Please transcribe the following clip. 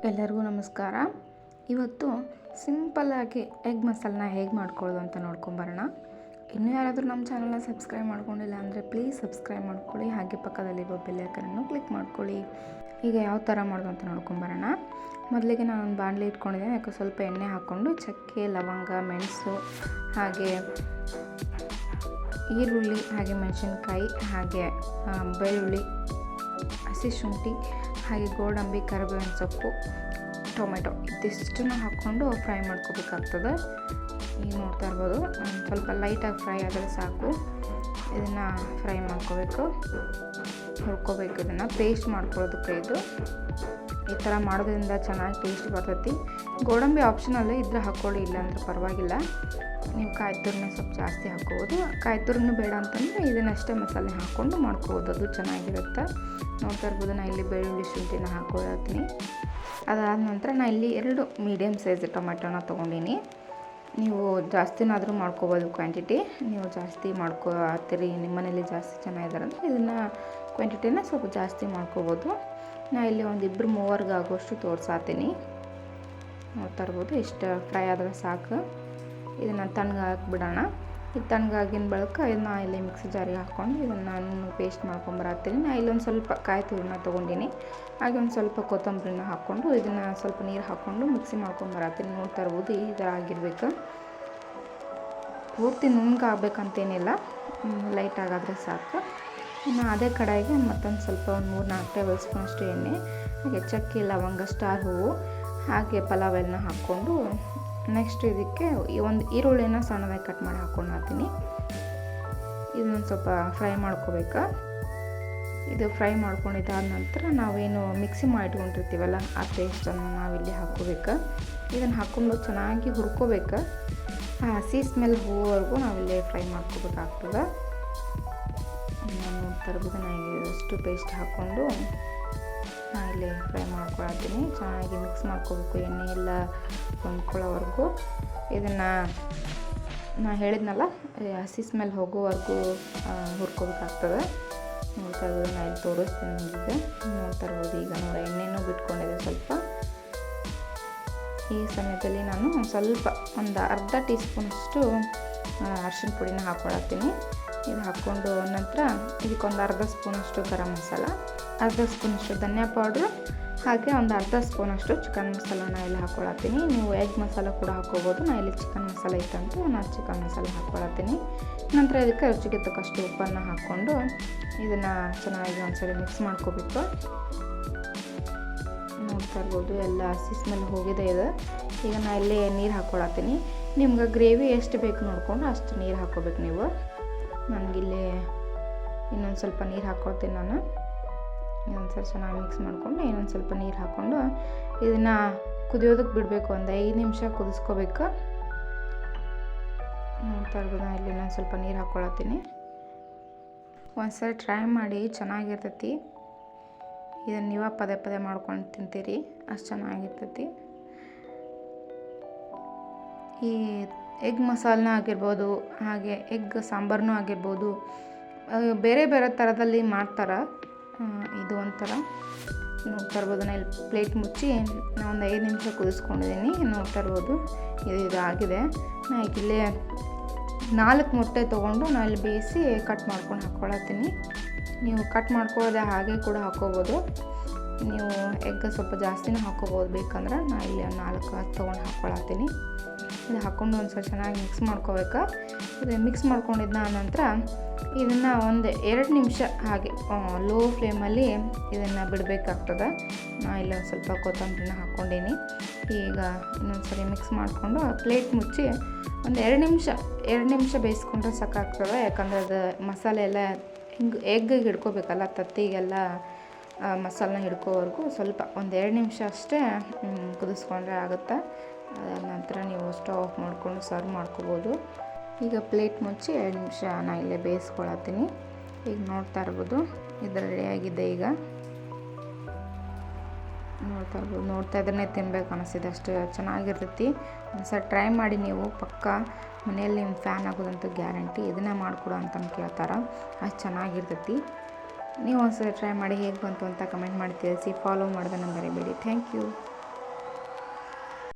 ಎಲ್ಲರಿಗೂ ನಮಸ್ಕಾರ. ಇವತ್ತು ಸಿಂಪಲ್ಲಾಗಿ ಎಗ್ ಮಸಾಲನ ಹೇಗೆ ಮಾಡ್ಕೊಳ್ಳೋದು ಅಂತ ನೋಡ್ಕೊಂಬರೋಣ. ಇನ್ನೂ ಯಾರಾದರೂ ನಮ್ಮ ಚಾನಲ್ನ ಸಬ್ಸ್ಕ್ರೈಬ್ ಮಾಡ್ಕೊಂಡಿಲ್ಲ ಅಂದರೆ ಪ್ಲೀಸ್ ಸಬ್ಸ್ಕ್ರೈಬ್ ಮಾಡ್ಕೊಳ್ಳಿ. ಹಾಗೆ ಪಕ್ಕದಲ್ಲಿರೋ ಬೆಲ್ ಐಕನನ್ನು ಕ್ಲಿಕ್ ಮಾಡ್ಕೊಳ್ಳಿ. ಈಗ ಯಾವ ಥರ ಮಾಡೋದು ಅಂತ ನೋಡ್ಕೊಂಬರೋಣ. ಮೊದಲಿಗೆ ನಾನು ಒಂದು ಬಾಣಲೆ ಇಟ್ಕೊಂಡಿದ್ದೀನಿ. ಅದಕ್ಕೆ ಸ್ವಲ್ಪ ಎಣ್ಣೆ ಹಾಕ್ಕೊಂಡು ಚಕ್ಕೆ, ಲವಂಗ, ಮೆಣಸು, ಹಾಗೆ ಈರುಳ್ಳಿ, ಹಾಗೆ ಮೆಣಸಿನ್ಕಾಯಿ, ಹಾಗೆ ಬೆಳ್ಳುಳ್ಳಿ, ಹಸಿ ಶುಂಠಿ, ಹಾಗೆ ಗೋಡಂಬಿ, ಕರಿಬೇವಿನ ಸೊಪ್ಪು, ಟೊಮೆಟೊ ಇದಿಷ್ಟನ್ನು ಹಾಕ್ಕೊಂಡು ಫ್ರೈ ಮಾಡ್ಕೋಬೇಕಾಗ್ತದೆ. ಈಗ ನೋಡ್ತಾ ಇರ್ಬೋದು, ಸ್ವಲ್ಪ ಲೈಟಾಗಿ ಫ್ರೈ ಆದರೆ ಸಾಕು. ಇದನ್ನು ಫ್ರೈ ಮಾಡ್ಕೋಬೇಕು, ಹುರ್ಕೋಬೇಕು. ಇದನ್ನು ಪೇಸ್ಟ್ ಮಾಡ್ಕೊಳ್ಳೋದಕ್ಕೆ ಈ ಥರ ಮಾಡೋದ್ರಿಂದ ಚೆನ್ನಾಗಿ ಟೇಸ್ಟ್ ಬರ್ತೈತಿ. ಗೋಡಂಬಿ ಆಪ್ಷನಲ್ಲೇ ಇದ್ರೆ ಹಾಕ್ಕೊಳ್ಳಿ, ಇಲ್ಲ ಅಂದರೆ ಪರವಾಗಿಲ್ಲ. ನೀವು ಕಾಯಿ ತುರಿನ ಸ್ವಲ್ಪ ಜಾಸ್ತಿ ಹಾಕ್ಕೋಬೋದು. ಕಾಯಿ ತುರಿನೂ ಬೇಡ ಅಂತಂದರೆ ಇದನ್ನಷ್ಟೇ ಮಸಾಲೆ ಹಾಕ್ಕೊಂಡು ಮಾಡ್ಕೋಬೋದು, ಅದು ಚೆನ್ನಾಗಿರುತ್ತೆ. ನೋಡ್ತಾ ಇರ್ಬೋದು, ನಾನು ಇಲ್ಲಿ ಬೆಳ್ಳುಳ್ಳಿ ಶುಂಠಿನ ಹಾಕ್ಕೊಳತ್ತೀನಿ. ಅದಾದ ನಂತರ ನಾನು ಇಲ್ಲಿ 2 ಮೀಡಿಯಮ್ ಸೈಜ್ ಟೊಮೆಟೊನ ತೊಗೊಂಡಿನಿ. ನೀವು ಜಾಸ್ತಿನಾದರೂ ಮಾಡ್ಕೋಬೋದು ಕ್ವಾಂಟಿಟಿ. ನೀವು ಜಾಸ್ತಿ ಮಾಡ್ಕೊತೀರಿ, ನಿಮ್ಮ ಮನೇಲಿ ಜಾಸ್ತಿ ಜನ ಇದ್ದಾರೆ ಅಂದರೆ ಇದನ್ನು ಕ್ವಾಂಟಿಟಿನ ಸ್ವಲ್ಪ ಜಾಸ್ತಿ ಮಾಡ್ಕೋಬೋದು. ನಾನು ಇಲ್ಲಿ ಒಂದು 2-3 ಆಗುವಷ್ಟು ತೋರಿಸಾತೀನಿ. ನೋಡ್ತಾ ಇರ್ಬೋದು, ಇಷ್ಟು ಫ್ರೈ ಆದರೆ ಸಾಕು. ಇದನ್ನು ತಣ್ಣಗೆ ಹಾಕಿಬಿಡೋಣ. ಇದು ತಣ್ಣಗಾಗಿನ ಬಳಿಕ ಇದನ್ನ ಇಲ್ಲಿ ಮಿಕ್ಸಿ ಜಾರಿಗೆ ಹಾಕ್ಕೊಂಡು ಇದನ್ನು ನಾನು ಪೇಸ್ಟ್ ಮಾಡ್ಕೊಂಬರತ್ತೀನಿ. ನಾನು ಇಲ್ಲೊಂದು ಸ್ವಲ್ಪ ಕಾಯಿ ತುರಿನ ತೊಗೊಂಡಿನಿ. ಹಾಗೆ ಒಂದು ಸ್ವಲ್ಪ ಕೊತ್ತಂಬರಿನ ಹಾಕ್ಕೊಂಡು ಇದನ್ನು ಸ್ವಲ್ಪ ನೀರು ಹಾಕ್ಕೊಂಡು ಮಿಕ್ಸಿ ಮಾಡ್ಕೊಂಬರತ್ತೀನಿ. ನೋಡ್ತಾ ಇರ್ಬೋದು, ಈ ಥರ ಆಗಿರ್ಬೇಕು. ಪೂರ್ತಿ ನುಣ್ಣಗಾಗಬೇಕಂತೇನಿಲ್ಲ, ಲೈಟ್ ಆಗಾದರೆ ಸಾಕು. ಇನ್ನು ಅದೇ ಕಡೆಗೆ ಮತ್ತೊಂದು ಸ್ವಲ್ಪ ಒಂದು 3-4 ಟೇಬಲ್ ಸ್ಪೂನಷ್ಟು ಎಣ್ಣೆ, ಹಾಗೆ ಚಕ್ಕೆ, ಲವಂಗ, ಸ್ಟಾರ್ ಹೂವು, ಹಾಗೆ ಪಲಾವ್ ಎಲೆನ ಹಾಕ್ಕೊಂಡು ನೆಕ್ಸ್ಟ್ ಇದಕ್ಕೆ ಒಂದು ಈರುಳ್ಳಿನ ಸಣ್ಣದಾಗಿ ಕಟ್ ಮಾಡಿ ಹಾಕ್ಕೊಂಡು ಹಾಕ್ತೀನಿ. ಇದನ್ನು ಸ್ವಲ್ಪ ಫ್ರೈ ಮಾಡ್ಕೋಬೇಕು. ಇದು ಫ್ರೈ ಮಾಡ್ಕೊಂಡಿದ್ದಾದ ನಂತರ ನಾವೇನು ಮಿಕ್ಸಿ ಮಾಡಿಟ್ಕೊಂಡಿರ್ತೀವಲ್ಲ ಆ ಪೇಸ್ಟನ್ನು ನಾವಿಲ್ಲಿ ಹಾಕ್ಕೋಬೇಕು. ಇದನ್ನು ಹಾಕ್ಕೊಂಡು ಚೆನ್ನಾಗಿ ಹುರ್ಕೋಬೇಕು. ಹಸಿ ಸ್ಮೆಲ್ ಹೋಗೋವರೆಗೂ ನಾವಿಲ್ಲಿ ಫ್ರೈ ಮಾಡ್ಕೋಬೇಕಾಗ್ತದೆ. ನೋಡ್ತಾ ಇರ್ಬೋದು, ನಾನು ಇಷ್ಟು ಪೇಸ್ಟ್ ಹಾಕ್ಕೊಂಡು ಇಲ್ಲಿ ಫ್ರೈ ಮಾಡ್ಕೊಳತ್ತೀನಿ. ಚೆನ್ನಾಗಿ ಮಿಕ್ಸ್ ಮಾಡ್ಕೋಬೇಕು, ಎಣ್ಣೆ ಎಲ್ಲ ಹೊಂದ್ಕೊಳ್ಳೋವರೆಗೂ. ಇದನ್ನು ನಾನು ಹೇಳಿದ್ನಲ್ಲ, ಹಸಿ ಸ್ಮೆಲ್ ಹೋಗೋವರೆಗೂ ಹುರ್ಕೋಬೇಕಾಗ್ತದೆ. ನೋಡ್ತಾ ಇರ್ಬೋದು, ನಾನು ಇಲ್ಲಿ ತೋರಿಸ್ತೀನಿ ನಿಮಗೆ. ನೋಡ್ತಾ ಇರ್ಬೋದು, ಈಗ ನೋಡಿ ಎಣ್ಣೆನೂ ಬಿಟ್ಕೊಂಡಿದೆ ಸ್ವಲ್ಪ. ಈ ಸಮಯದಲ್ಲಿ ನಾನು ಸ್ವಲ್ಪ ಒಂದು ಅರ್ಧ ಟೀ ಸ್ಪೂನಷ್ಟು ಅರಿಶಿನ ಪುಡಿನ ಹಾಕ್ಕೊಳತ್ತೀನಿ. ಇದು ಹಾಕ್ಕೊಂಡು ನಂತರ ಇದಕ್ಕೊಂದು ಅರ್ಧ ಸ್ಪೂನಷ್ಟು ಗರಂ ಮಸಾಲ, ಅರ್ಧ ಸ್ಪೂನಷ್ಟು ಧನಿಯಾ ಪೌಡ್ರು, ಹಾಗೆ ಒಂದು ಅರ್ಧ ಸ್ಪೂನಷ್ಟು ಚಿಕನ್ ಮಸಾಲನ ಇಲ್ಲಿ ಹಾಕ್ಕೊಳತ್ತೀನಿ. ನೀವು ಎಗ್ ಮಸಾಲ ಕೂಡ ಹಾಕ್ಕೋಬೋದು. ನಾನು ಇಲ್ಲಿ ಚಿಕನ್ ಮಸಾಲ ಇತ್ತಂತೂ ನಾನು ಚಿಕನ್ ಮಸಾಲ ಹಾಕ್ಕೊಳತ್ತೀನಿ. ನಂತರ ಇದಕ್ಕೆ ರುಚಿಗೆ ತಕ್ಕಷ್ಟು ಉಪ್ಪನ್ನು ಹಾಕ್ಕೊಂಡು ಇದನ್ನು ಚೆನ್ನಾಗಿ ಒಂದ್ಸರಿ ಮಿಕ್ಸ್ ಮಾಡ್ಕೋಬೇಕು. ನೋಡ್ತಾ ಇರ್ಬೋದು, ಎಲ್ಲ ಹಸಿ ಸ್ಮೆಲ್ ಹೋಗಿದೆ ಇದು. ಈಗ ನಾನು ಇಲ್ಲಿ ನೀರು ಹಾಕ್ಕೊಳತ್ತೀನಿ. ನಿಮ್ಗೆ ಗ್ರೇವಿ ಎಷ್ಟು ಬೇಕು ನೋಡಿಕೊಂಡು ಅಷ್ಟು ನೀರು ಹಾಕ್ಕೋಬೇಕು ನೀವು. ನನಗಿಲ್ಲಿ ಇನ್ನೊಂದು ಸ್ವಲ್ಪ ನೀರು ಹಾಕ್ಕೊಳ್ತೀನಿ ನಾನು. ಇನ್ನೊಂದು ಸ್ವಲ್ಪ ಚೆನ್ನಾಗಿ ಮಿಕ್ಸ್ ಮಾಡಿಕೊಂಡು ಇನ್ನೊಂದು ಸ್ವಲ್ಪ ನೀರು ಹಾಕ್ಕೊಂಡು ಇದನ್ನು ಕುದಿಯೋದಕ್ಕೆ ಬಿಡಬೇಕು. ಒಂದು 5 ನಿಮಿಷ ಕುದಿಸ್ಕೋಬೇಕು. ನೋಡ್ತಾ ಇರ್ಬೋದು, ನಾನು ಇಲ್ಲಿ ಇನ್ನೊಂದು ಸ್ವಲ್ಪ ನೀರು ಹಾಕ್ಕೊಳತ್ತೀನಿ. ಒಂದ್ಸರಿ ಟ್ರೈ ಮಾಡಿ, ಚೆನ್ನಾಗಿರ್ತೈತಿ. ಇದನ್ನು ನೀವು ಪದೇ ಪದೇ ಮಾಡ್ಕೊಂಡು ತಿಂತೀರಿ, ಅಷ್ಟು ಚೆನ್ನಾಗಿರ್ತೈತಿ. ಈ ಎಗ್ ಮಸಾಲನ ಆಗಿರ್ಬೋದು, ಹಾಗೆ ಎಗ್ ಸಾಂಬಾರನೂ ಆಗಿರ್ಬೋದು, ಬೇರೆ ಬೇರೆ ಥರದಲ್ಲಿ ಮಾಡ್ತಾರೆ. ಇದು ಒಂಥರ ನೋಡ್ತಾ ಇರ್ಬೋದು, ನಾನು ಇಲ್ಲಿ ಪ್ಲೇಟ್ ಮುಚ್ಚಿ ನಾನು ಒಂದು 5 ನಿಮಿಷ ಕುದಿಸ್ಕೊಂಡಿದ್ದೀನಿ. ನೋಡ್ತಾ ಇರ್ಬೋದು, ಇದು ಆಗಿದೆ. ನಾನು ಇಲ್ಲೇ 4 ಮೊಟ್ಟೆ ತೊಗೊಂಡು ನಾನು ಇಲ್ಲಿ ಬೇಯಿಸಿ ಕಟ್ ಮಾಡ್ಕೊಂಡು ಹಾಕ್ಕೊಳತ್ತೀನಿ. ನೀವು ಕಟ್ ಮಾಡ್ಕೊಳ್ಳೋದೆ ಹಾಗೆ ಕೂಡ ಹಾಕ್ಕೋಬೋದು. ನೀವು ಎಗ್ ಸ್ವಲ್ಪ ಜಾಸ್ತಿನೂ ಹಾಕ್ಕೋಬೋದು ಬೇಕಂದ್ರೆ. ನಾನು ಇಲ್ಲಿ 4 ತೊಗೊಂಡು ಹಾಕ್ಕೊಳತ್ತೀನಿ. ಇದು ಹಾಕ್ಕೊಂಡು ಒಂದು ಸ್ವಲ್ಪ ಚೆನ್ನಾಗಿ ಮಿಕ್ಸ್ ಮಾಡ್ಕೋಬೇಕು. ಇದು ಮಿಕ್ಸ್ ಮಾಡ್ಕೊಂಡಿದ್ದ ನಂತರ ಇದನ್ನು ಒಂದು 2 ನಿಮಿಷ ಹಾಗೆ ಲೋ ಫ್ಲೇಮಲ್ಲಿ ಇದನ್ನು ಬಿಡಬೇಕಾಗ್ತದೆ. ನಾನು ಇಲ್ಲಿ ಒಂದು ಸ್ವಲ್ಪ ಕೊತ್ತಂಬರಿನ ಹಾಕ್ಕೊಂಡೀನಿ. ಈಗ ಇನ್ನೊಂದು ಸರಿ ಮಿಕ್ಸ್ ಮಾಡಿಕೊಂಡು ಪ್ಲೇಟ್ ಮುಚ್ಚಿ ಒಂದು 2 ನಿಮಿಷ ಬೇಯಿಸ್ಕೊಂಡ್ರೆ ಸಾಕಾಗ್ತದೆ. ಯಾಕಂದರೆ ಅದು ಮಸಾಲೆ ಎಲ್ಲ ಎಗ್ಗಿಗೆ ಹಿಡ್ಕೋಬೇಕಲ್ಲ, ತತ್ತಿಗೆಲ್ಲ ಮಸಾಲನ್ನ ಹಿಡ್ಕೋವರೆಗೂ ಸ್ವಲ್ಪ ಒಂದು 2 ನಿಮಿಷ ಅಷ್ಟೇ ಕುದಿಸ್ಕೊಂಡ್ರೆ ಆಗುತ್ತೆ. ಅದಾದ ನಂತರ ನೀವು ಸ್ಟವ್ ಆಫ್ ಮಾಡಿಕೊಂಡು ಸರ್ವ್ ಮಾಡ್ಕೋಬೋದು. ಈಗ ಪ್ಲೇಟ್ ಮುಚ್ಚಿ 2 ನಿಮಿಷ ನಾನು ಇಲ್ಲೇ ಬೇಯಿಸ್ಕೊಳತ್ತೀನಿ. ಈಗ ನೋಡ್ತಾ ಇರ್ಬೋದು, ಇದು ರೆಡಿಯಾಗಿದೆ. ಈಗ ನೋಡ್ತಾ ಇರ್ಬೋದು, ನೋಡ್ತಾ ಇದ್ರೇ ತಿನ್ಬೇಕು ಅನಿಸಿದೆ, ಅಷ್ಟು ಚೆನ್ನಾಗಿರ್ತೈತಿ. ಒಂದ್ಸಲ ಟ್ರೈ ಮಾಡಿ ನೀವು, ಪಕ್ಕ ಮನೆಯಲ್ಲಿ ನಿಮ್ಮ ಫ್ಯಾನ್ ಆಗೋದಂತೂ ಗ್ಯಾರಂಟಿ. ಇದನ್ನೇ ಮಾಡಿಕೊಡು ಅಂತಂದು ಕೇಳ್ತಾರೆ, ಅಷ್ಟು ಚೆನ್ನಾಗಿರ್ತೈತಿ. ನೀವು ಒಂದ್ಸಲ ಟ್ರೈ ಮಾಡಿ ಹೇಗೆ ಬಂತು ಅಂತ ಕಮೆಂಟ್ ಮಾಡಿ ತಿಳಿಸಿ. ಫಾಲೋ ಮಾಡೋದನ್ನು ಮರಿಬೇಡಿ. Thank you.